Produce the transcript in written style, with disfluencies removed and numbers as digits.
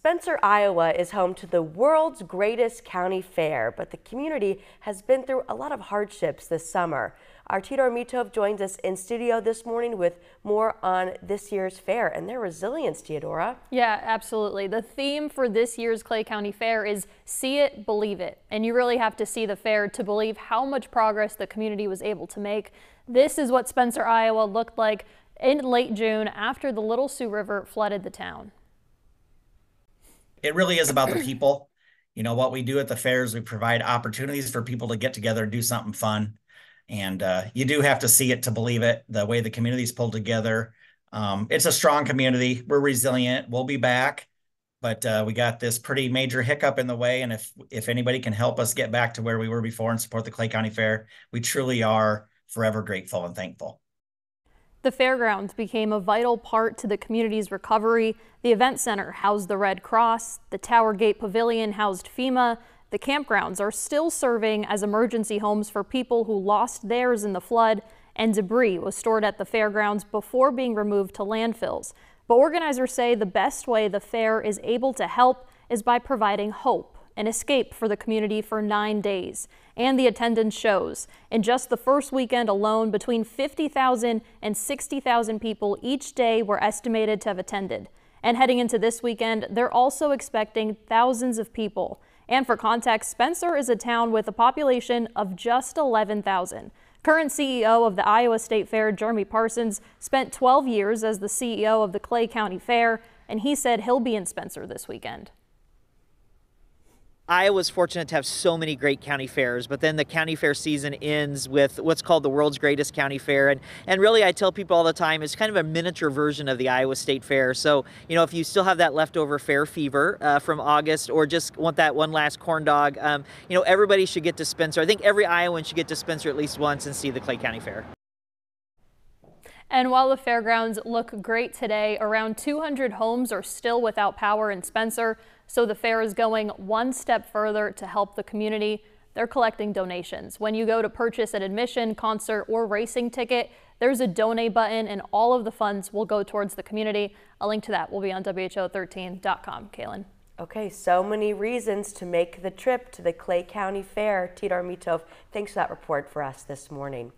Spencer, Iowa is home to the world's greatest county fair, but the community has been through a lot of hardships this summer. Our Tidor Mitov joins us in studio this morning with more on this year's fair and their resilience, Teodora. Yeah, absolutely. The theme for this year's Clay County Fair is See It, Believe It. And you really have to see the fair to believe how much progress the community was able to make. This is what Spencer, Iowa looked like in late June after the Little Sioux River flooded the town. It really is about the people. You know, what we do at the fairs, we provide opportunities for people to get together and do something fun. And you do have to see it to believe it, the way the community's pulled together. It's a strong community. We're resilient. We'll be back. But we got this pretty major hiccup in the way. And if anybody can help us get back to where we were before and support the Clay County Fair, we truly are forever grateful and thankful. The fairgrounds became a vital part to the community's recovery. The event center housed the Red Cross. The Tower Gate Pavilion housed FEMA. The campgrounds are still serving as emergency homes for people who lost theirs in the flood, and debris was stored at the fairgrounds before being removed to landfills. But organizers say the best way the fair is able to help is by providing hope, an escape for the community for 9 days. And the attendance shows. In just the first weekend alone, between 50,000 and 60,000 people each day were estimated to have attended. And heading into this weekend, they're also expecting thousands of people. And for context, Spencer is a town with a population of just 11,000. Current CEO of the Iowa State Fair, Jeremy Parsons, spent 12 years as the CEO of the Clay County Fair, and he said he'll be in Spencer this weekend. Iowa's fortunate to have so many great county fairs, but then the county fair season ends with what's called the world's greatest county fair. And really, I tell people all the time, it's kind of a miniature version of the Iowa State Fair. So, you know, if you still have that leftover fair fever from August, or just want that one last corn dog, you know, everybody should get to Spencer. I think every Iowan should get to Spencer at least once and see the Clay County Fair. And while the fairgrounds look great today, around 200 homes are still without power in Spencer. So the fair is going one step further to help the community. They're collecting donations. When you go to purchase an admission, concert, or racing ticket, there's a donate button and all of the funds will go towards the community. A link to that will be on WHO13.com. Kaylin. Okay, so many reasons to make the trip to the Clay County Fair. Tidor Mitov, thanks for that report for us this morning.